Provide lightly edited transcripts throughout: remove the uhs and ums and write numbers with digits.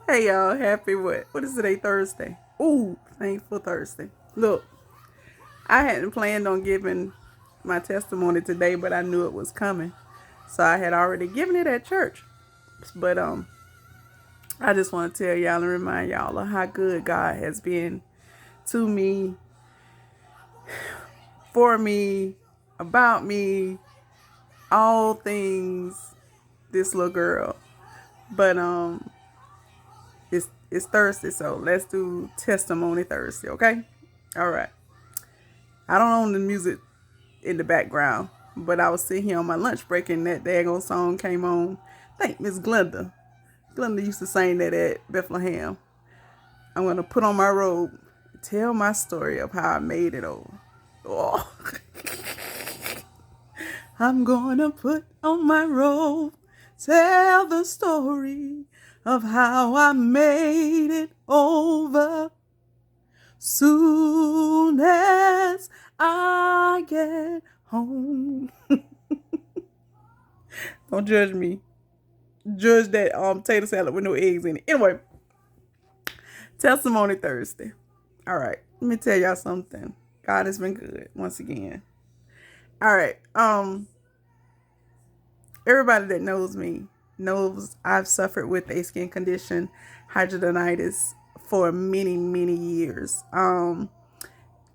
Hey y'all, happy what? What is today? Thursday. Ooh, thankful Thursday. Look, I hadn't planned on giving my testimony today, but I knew it was coming. So I had already given it at church. But I just want to tell y'all and remind y'all of how good God has been to me, for me, about me, all things this little girl. But it's Thursday, so let's do testimony Thursday, okay? All right. I don't own the music in the background, but I was sitting here on my lunch break and that daggone song came on. Thank Miss Glenda. Glenda used to sing that at Bethlehem. I'm gonna put on my robe, tell my story of how I made it over. Oh. I'm gonna put on my robe, tell the story of how I made it over. Soon as I get home. Don't judge me. Judge that tater salad with no eggs in it. Anyway, testimony Thursday. All right, let me tell y'all something. God has been good once again. All right. Everybody that knows me knows I've suffered with a skin condition, hidradenitis, for many, many years.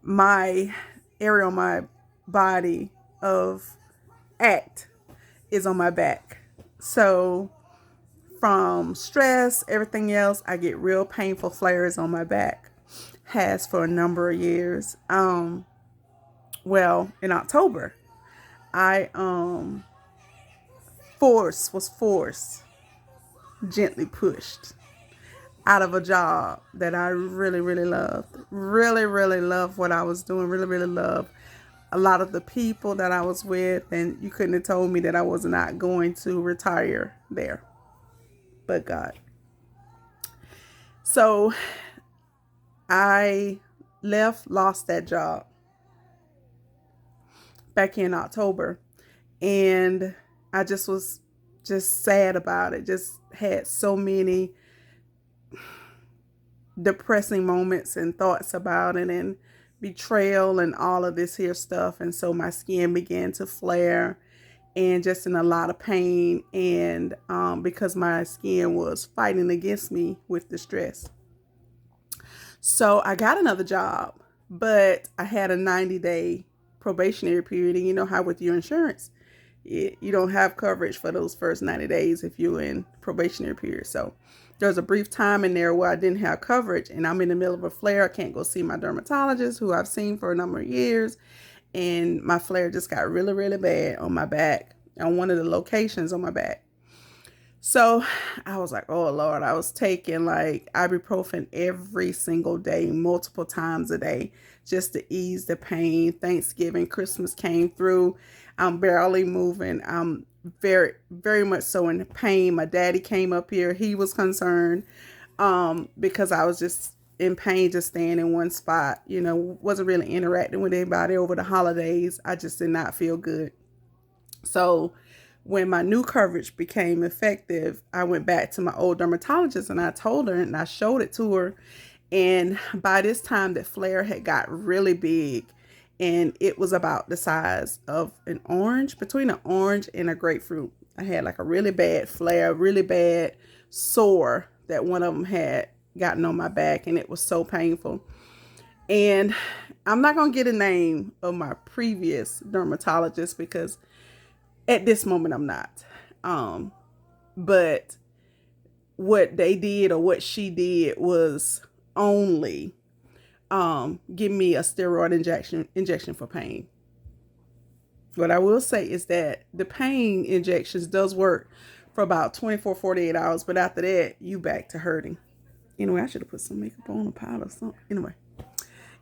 My area on my body of act is on my back. So from stress, everything else, I get real painful flares on my back. Has for a number of years. Well, in October, I was forced, gently pushed out of a job that I really, really loved. Really, really loved what I was doing. Really, really loved a lot of the people that I was with, and you couldn't have told me that I was not going to retire there. But God. So I lost that job back in October, and I just was just sad about it. Just had so many depressing moments and thoughts about it, and betrayal and all of this here stuff. And so my skin began to flare and just in a lot of pain, and because my skin was fighting against me with the stress. So I got another job, but I had a 90-day probationary period. And you know how with your insurance, you don't have coverage for those first 90 days if you're in probationary period. So there was a brief time in there where I didn't have coverage, and I'm in the middle of a flare. I can't go see my dermatologist, who I've seen for a number of years. And my flare just got really, really bad on my back, on one of the locations on my back. So I was like, oh Lord, I was taking like ibuprofen every single day, multiple times a day, just to ease the pain. Thanksgiving, Christmas came through. I'm barely moving. I'm very, very much so in pain. My daddy came up here. He was concerned because I was just in pain, just staying in one spot, wasn't really interacting with anybody over the holidays. I just did not feel good. So when my new coverage became effective, I went back to my old dermatologist and I told her and I showed it to her. And by this time, the flare had got really big, and it was about the size of an orange, between an orange and a grapefruit. I had like a really bad flare, really bad sore that one of them had gotten on my back, and it was so painful. And I'm not going to get a name of my previous dermatologist because at this moment I'm not. But what they did, or what she did, was only give me a steroid injection for pain. What I will say is that the pain injections does work for about 24, 48 hours, but after that, you back to hurting. Anyway, I should have put some makeup on, a powder or something.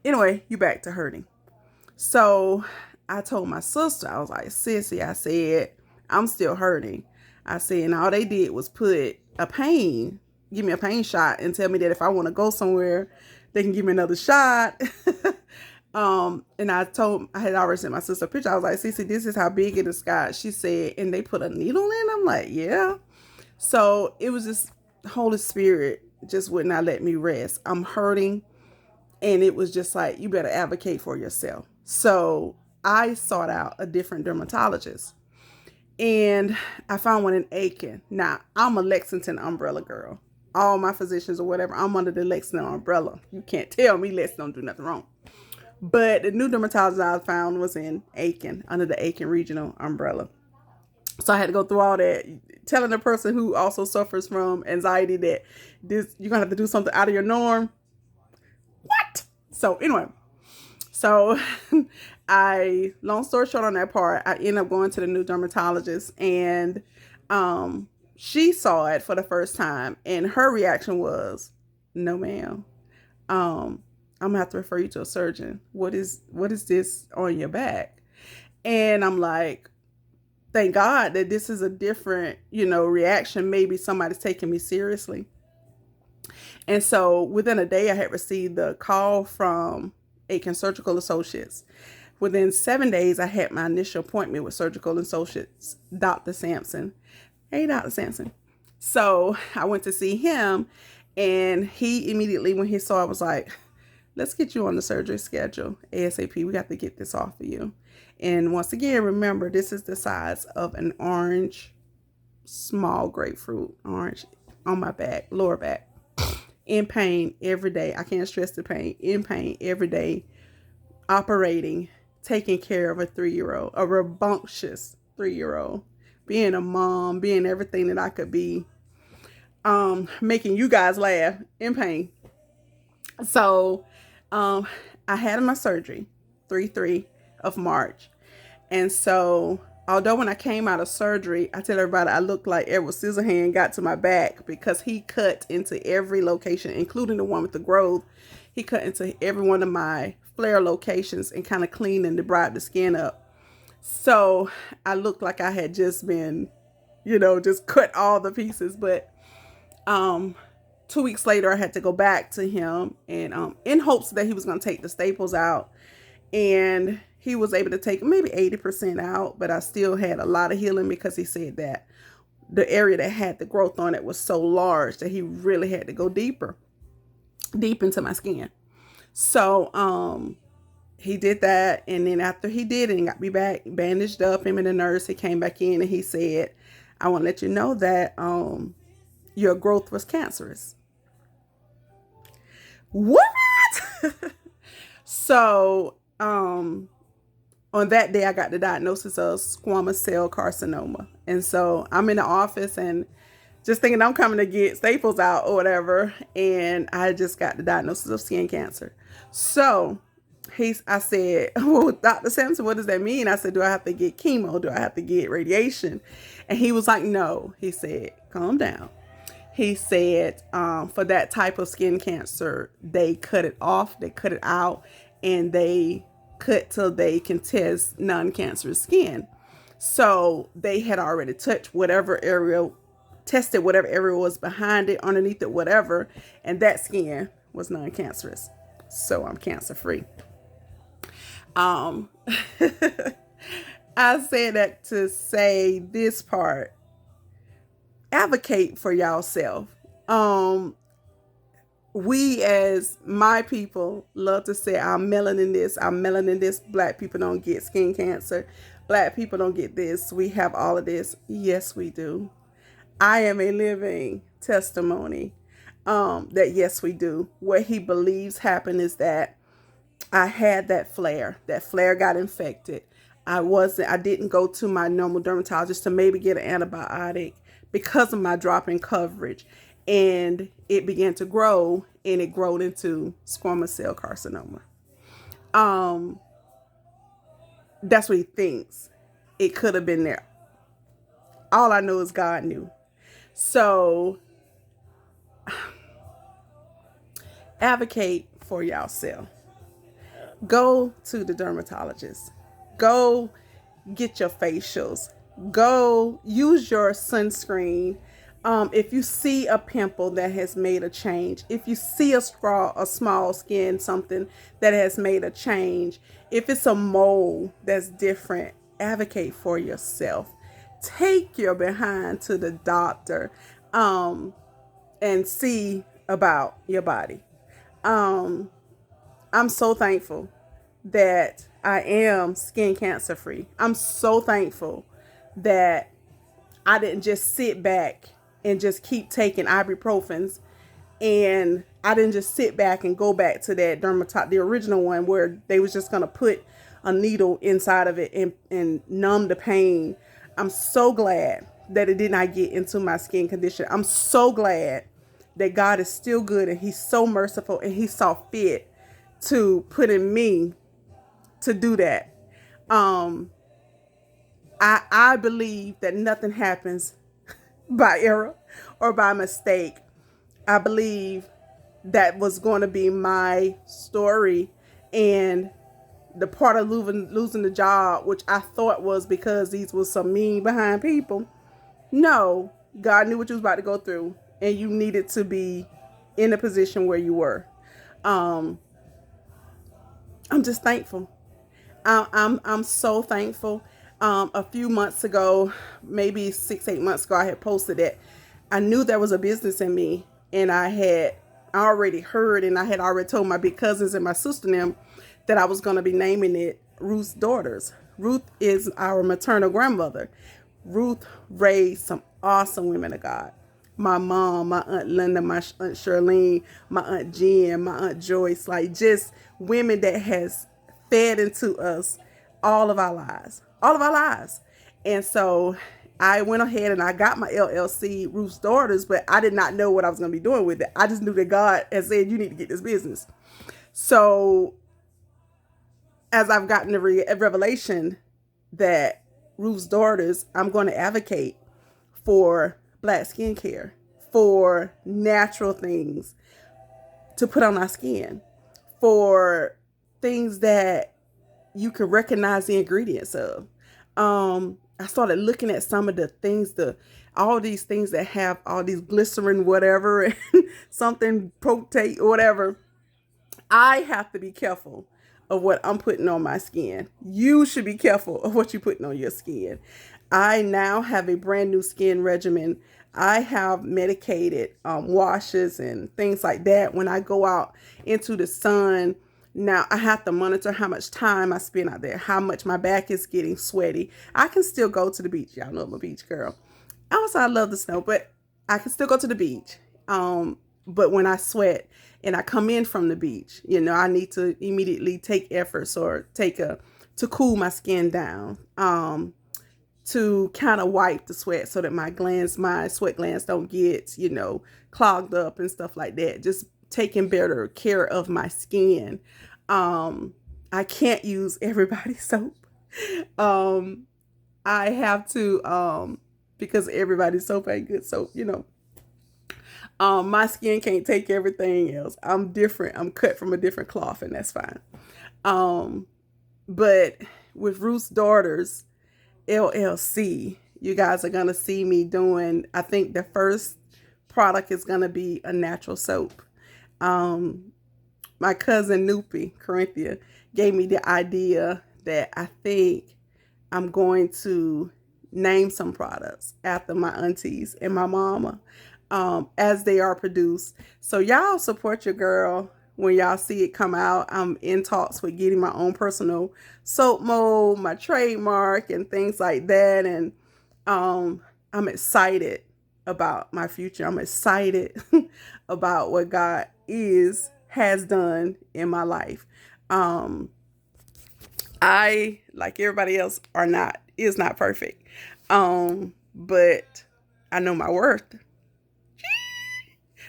Anyway, you back to hurting. So I told my sister, I was like, Sissy, I said, I'm still hurting. I said, and all they did was give me a pain shot and tell me that if I want to go somewhere, they can give me another shot. And I had already sent my sister a picture. I was like, Sissy, this is how big it is got. She said, and they put a needle in. I'm like, yeah. So it was just Holy Spirit just would not let me rest. I'm hurting. And it was just like, you better advocate for yourself. So I sought out a different dermatologist. And I found one in Aiken. Now, I'm a Lexington umbrella girl. All my physicians or whatever, I'm under the Lexington umbrella. You can't tell me Lexington don't do nothing wrong. But the new dermatologist I found was in Aiken, under the Aiken regional umbrella. So I had to go through all that, telling the person who also suffers from anxiety that this you're gonna have to do something out of your norm. What? So anyway, so long story short on that part, I ended up going to the new dermatologist, and she saw it for the first time, and her reaction was, no ma'am, I'm gonna have to refer you to a surgeon. What is this on your back? And I'm like, thank God that this is a different, reaction. Maybe somebody's taking me seriously. And so within a day, I had received the call from Aiken Surgical Associates. Within 7 days, I had my initial appointment with Surgical Associates, Dr. Sampson. Hey, Dr. Sampson. So I went to see him, and he immediately, when he saw, I was like, let's get you on the surgery schedule ASAP. We got to get this off of you. And once again, remember, this is the size of an orange, small grapefruit, orange on my back, lower back. In pain every day. I can't stress the pain. In pain every day. Operating, taking care of a 3-year-old, a rambunctious 3-year-old, being a mom, being everything that I could be, making you guys laugh, in pain. So, I had my surgery 3/3 of March. And so, although when I came out of surgery, I tell everybody I looked like Edward Scissorhands got to my back, because he cut into every location, including the one with the growth. He cut into every one of my flare locations and kind of cleaned and debrided the skin up. So I looked like I had just been, just cut all the pieces. But 2 weeks later, I had to go back to him, and in hopes that he was going to take the staples out. And he was able to take maybe 80% out, but I still had a lot of healing, because he said that the area that had the growth on it was so large that he really had to go deep into my skin. So he did that, and then after he did it and got me back bandaged up, him and the nurse, he came back in and he said, I want to let you know that your growth was cancerous. What? So on that day, I got the diagnosis of squamous cell carcinoma. And so I'm in the office and just thinking I'm coming to get staples out or whatever. And I just got the diagnosis of skin cancer. So I said, well, Dr. Sampson, what does that mean? I said, do I have to get chemo? Do I have to get radiation? And he was like, no. He said, calm down. He said, for that type of skin cancer, they cut it off, they cut it out, and they cut till they can test non-cancerous skin. So they had already touched whatever area, tested whatever area was behind it, underneath it, whatever, and that skin was non-cancerous. So I'm cancer-free. I said that to say this part. Advocate for yourself. We as my people love to say I'm melanin this. Black people don't get skin cancer. Black people don't get this. We have all of this. Yes, we do. I am a living testimony that yes, we do. What he believes happened is that I had that flare. That flare got infected. I didn't go to my normal dermatologist to maybe get an antibiotic because of my drop in coverage. And it began to grow, and it grew into squamous cell carcinoma. That's what he thinks. It could have been there. All I know is God knew. So advocate for yourself. Go to the dermatologist. Go get your facials. Go use your sunscreen. If you see a pimple that has made a change, if you see a small skin, something that has made a change, if it's a mole that's different, advocate for yourself. Take your behind to the doctor and see about your body. Um, I'm so thankful that I am skin cancer free. I'm so thankful that I didn't just sit back and just keep taking ibuprofens, and I didn't just sit back and go back to that the original one where they was just gonna put a needle inside of it and numb the pain. I'm so glad that it did not get into my skin condition. I'm so glad that God is still good and He's so merciful and He saw fit to put in me to do that. Um, I believe that nothing happens by error or by mistake. I believe that was going to be my story, and the part of losing the job, which I thought was because these was some mean behind people. No, God knew what you was about to go through, and you needed to be in the position where you were. Um, I'm just thankful. I'm so thankful. A few months ago, maybe 6-8 months ago, I had posted that I knew there was a business in me, and I had already heard, and I had already told my big cousins and my sister and them that I was going to be naming it Ruth's Daughters. Ruth is our maternal grandmother. Ruth raised some awesome women of God. My mom, my Aunt Linda, my Aunt Charlene, my Aunt Jen, my Aunt Joyce, like just women that has fed into us all of our lives, all of our lives. And so I went ahead and I got my LLC, Ruth's Daughters, but I did not know what I was going to be doing with it. I just knew that God had said, you need to get this business. So as I've gotten the revelation that Ruth's Daughters, I'm going to advocate for Black skincare, for natural things to put on our skin, for things that you can recognize the ingredients of. I started looking at some of the things, all these things that have all these glycerin, whatever, and something protate, whatever. I have to be careful of what I'm putting on my skin. You should be careful of what you're putting on your skin. I now have a brand new skin regimen. I have medicated washes and things like that when I go out into the sun. Now I have to monitor how much time I spend out there, how much my back is getting sweaty. I can still go to the beach. Y'all know I'm a beach girl. Also, I love the snow, but I can still go to the beach. But when I sweat and I come in from the beach, I need to immediately take efforts or to cool my skin down. To kind of wipe the sweat so that my sweat glands don't get, clogged up and stuff like that. Just taking better care of my skin. I can't use everybody's soap. I have to, because everybody's soap ain't good soap, my skin can't take everything else. I'm different. I'm cut from a different cloth, and that's fine. But with Ruth's Daughters, LLC, you guys are going to see me doing, I think the first product is going to be a natural soap. My cousin Nupi, Corinthia, gave me the idea that I think I'm going to name some products after my aunties and my mama as they are produced. So y'all support your girl when y'all see it come out. I'm in talks with getting my own personal soap mold, my trademark, and things like that. And I'm excited about my future. I'm excited about what God has done in my life. I, like everybody else, is not perfect. But I know my worth.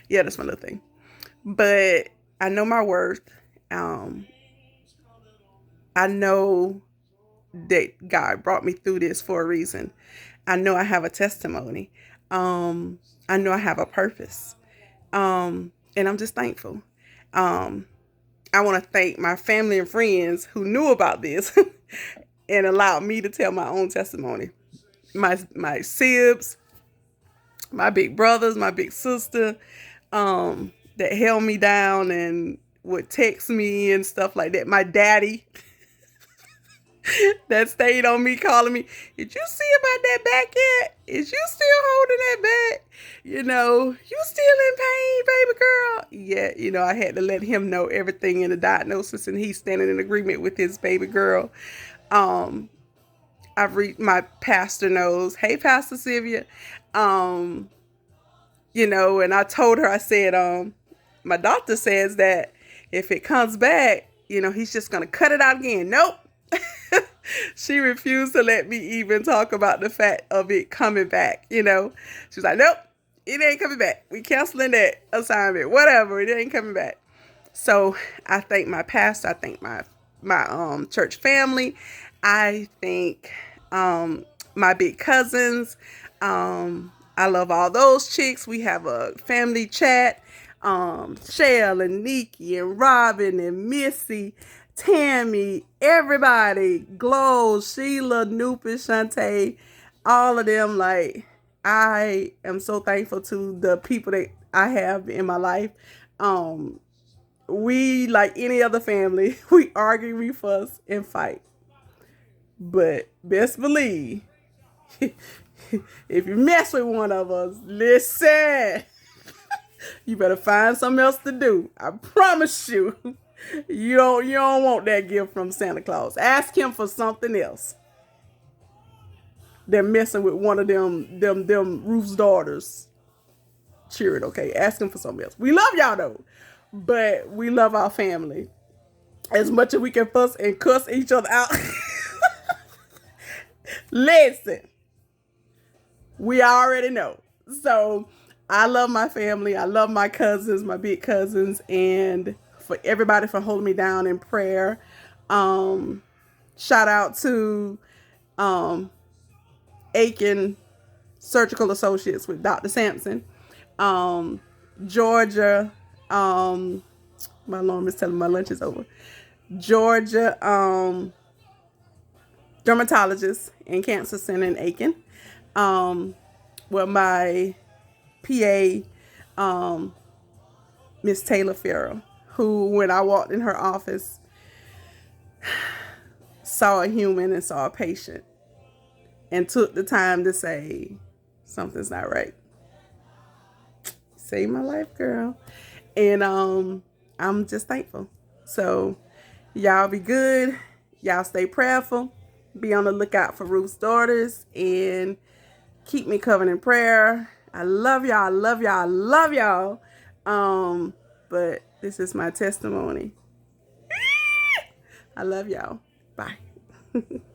Yeah, that's my little thing. But I know my worth. I know that God brought me through this for a reason. I know I have a testimony. I know I have a purpose. And I'm just thankful. I want to thank my family and friends who knew about this and allowed me to tell my own testimony. My sibs, my big brothers, my big sister, that held me down and would text me and stuff like that. My daddy, That stayed on me, calling me. Did you see about that back yet? Is you still holding that back? You still in pain, baby girl? Yeah, I had to let him know everything in the diagnosis, and he's standing in agreement with his baby girl. Um, I've reached my pastor knows. Hey, Pastor Sylvia. Um, and I told her, I said, my doctor says that if it comes back, he's just gonna cut it out again. Nope. She refused to let me even talk about the fact of it coming back. She was like, nope, it ain't coming back. We canceling that assignment. Whatever, it ain't coming back. So I thank my pastor. I thank my church family. I thank my big cousins. I love all those chicks. We have a family chat. Shell and Nikki and Robin and Missy, Tammy, everybody, Glow, Sheila, Nupa, Shantae, all of them. Like, I am so thankful to the people that I have in my life. We, like any other family, we argue, we fuss, and fight. But best believe, if you mess with one of us, listen, you better find something else to do. I promise you, you don't want that gift from Santa Claus. Ask him for something else. They're messing with one of them Ruth's daughters. Cheer it, okay? Ask him for something else. We love y'all though, but we love our family as much as we can fuss and cuss each other out. Listen, we already know. So I love my family. I love my cousins, my big cousins, and for everybody for holding me down in prayer. Shout out to Aiken Surgical Associates with Dr. Sampson. Georgia, my alarm is telling me my lunch is over. Georgia, dermatologist in Cancer Center in Aiken. My PA, Miss Taylor Farrell, who, when I walked in her office, saw a human and saw a patient and took the time to say, something's not right. Saved my life, girl. And I'm just thankful. So y'all be good. Y'all stay prayerful. Be on the lookout for Ruth's daughters and keep me covered in prayer. I love y'all. I love y'all. I love y'all. But this is my testimony. I love y'all. Bye.